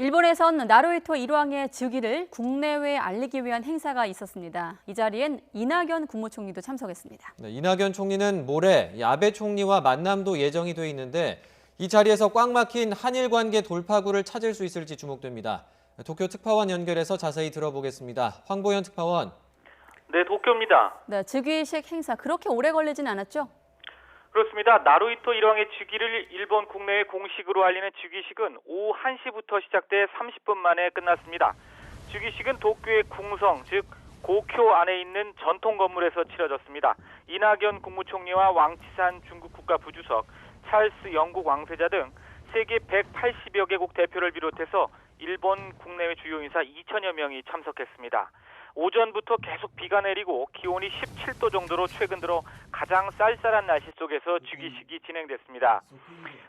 일본에선 나루히토 일왕의 즉위를 국내외에 알리기 위한 행사가 있었습니다. 이 자리엔 이낙연 국무총리도 참석했습니다. 네, 이낙연 총리는 모레 아베 총리와 만남도 예정이 돼 있는데 이 자리에서 꽉 막힌 한일 관계 돌파구를 찾을 수 있을지 주목됩니다. 도쿄 특파원 연결해서 자세히 들어보겠습니다. 황보현 특파원. 네, 도쿄입니다. 네, 즉위식 행사 그렇게 오래 걸리진 않았죠? 그렇습니다. 나루히토 일왕의 즉위를 일본 국내에 공식으로 알리는 즉위식은 오후 1시부터 시작돼 30분 만에 끝났습니다. 즉위식은 도쿄의 궁성, 즉 고쿄 안에 있는 전통 건물에서 치러졌습니다. 이낙연 국무총리와 왕치산 중국 국가부주석, 찰스 영국 왕세자 등 세계 180여 개국 대표를 비롯해서 일본 국내외 주요 인사 2천여 명이 참석했습니다. 오전부터 계속 비가 내리고 기온이 17도 정도로 최근 들어 가장 쌀쌀한 날씨 속에서 즉위식이 진행됐습니다.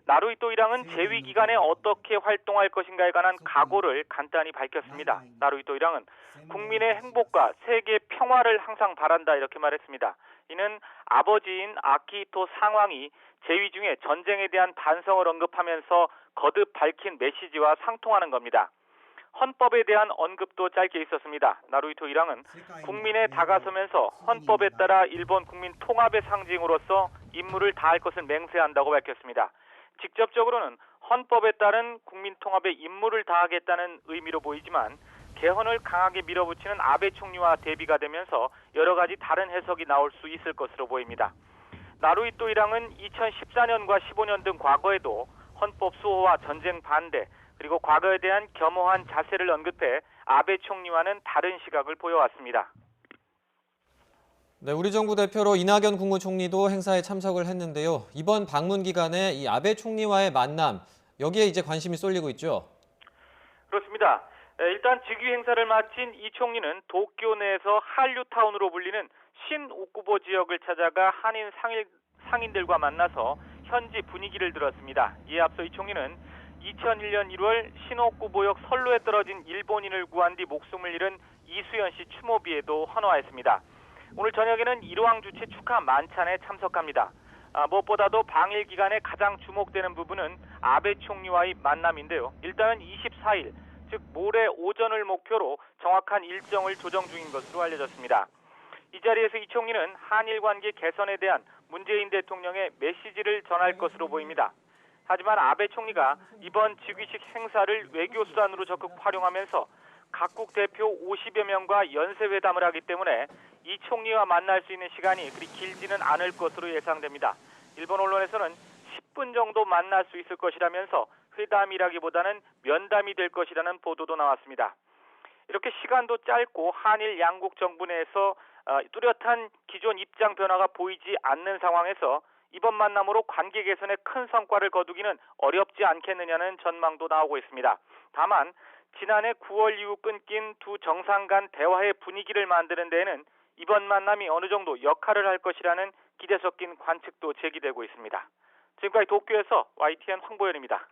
나루히토 일왕은 재위 기간에 어떻게 활동할 것인가에 관한 각오를 간단히 밝혔습니다. 나루히토 일왕은 국민의 행복과 세계 평화를 항상 바란다 이렇게 말했습니다. 이는 아버지인 아키히토 상왕이 재위 중에 전쟁에 대한 반성을 언급하면서 거듭 밝힌 메시지와 상통하는 겁니다. 헌법에 대한 언급도 짧게 있었습니다. 나루히토 일왕은 국민에 다가서면서 헌법에 따라 일본 국민 통합의 상징으로서 임무를 다할 것을 맹세한다고 밝혔습니다. 직접적으로는 헌법에 따른 국민 통합의 임무를 다하겠다는 의미로 보이지만 개헌을 강하게 밀어붙이는 아베 총리와 대비가 되면서 여러 가지 다른 해석이 나올 수 있을 것으로 보입니다. 나루히토 일왕은 2014년과 15년 등 과거에도 헌법 수호와 전쟁 반대, 그리고 과거에 대한 겸허한 자세를 언급해 아베 총리와는 다른 시각을 보여왔습니다. 네, 우리 정부 대표로 이낙연 국무총리도 행사에 참석을 했는데요. 이번 방문 기간에 이 아베 총리와의 만남, 여기에 이제 관심이 쏠리고 있죠? 그렇습니다. 일단 즉위 행사를 마친 이 총리는 도쿄 내에서 한류타운으로 불리는 신오쿠보 지역을 찾아가 한인 상인들과 만나서 현지 분위기를 들었습니다. 이에 앞서 이 총리는 2001년 1월 신오쿠보역 선로에 떨어진 일본인을 구한 뒤 목숨을 잃은 이수연 씨 추모비에도 헌화했습니다. 오늘 저녁에는 일왕 주최 축하 만찬에 참석합니다. 무엇보다도 방일 기간에 가장 주목되는 부분은 아베 총리와의 만남인데요. 일단은 24일, 즉 모레 오전을 목표로 정확한 일정을 조정 중인 것으로 알려졌습니다. 이 자리에서 이 총리는 한일 관계 개선에 대한 문재인 대통령의 메시지를 전할 것으로 보입니다. 하지만 아베 총리가 이번 즉위식 행사를 외교수단으로 적극 활용하면서 각국 대표 50여 명과 연쇄회담을 하기 때문에 이 총리와 만날 수 있는 시간이 그리 길지는 않을 것으로 예상됩니다. 일본 언론에서는 10분 정도 만날 수 있을 것이라면서 회담이라기보다는 면담이 될 것이라는 보도도 나왔습니다. 이렇게 시간도 짧고 한일 양국 정부 내에서 뚜렷한 기존 입장 변화가 보이지 않는 상황에서 이번 만남으로 관계 개선에 큰 성과를 거두기는 어렵지 않겠느냐는 전망도 나오고 있습니다. 다만 지난해 9월 이후 끊긴 두 정상 간 대화의 분위기를 만드는 데에는 이번 만남이 어느 정도 역할을 할 것이라는 기대 섞인 관측도 제기되고 있습니다. 지금까지 도쿄에서 YTN 황보현입니다.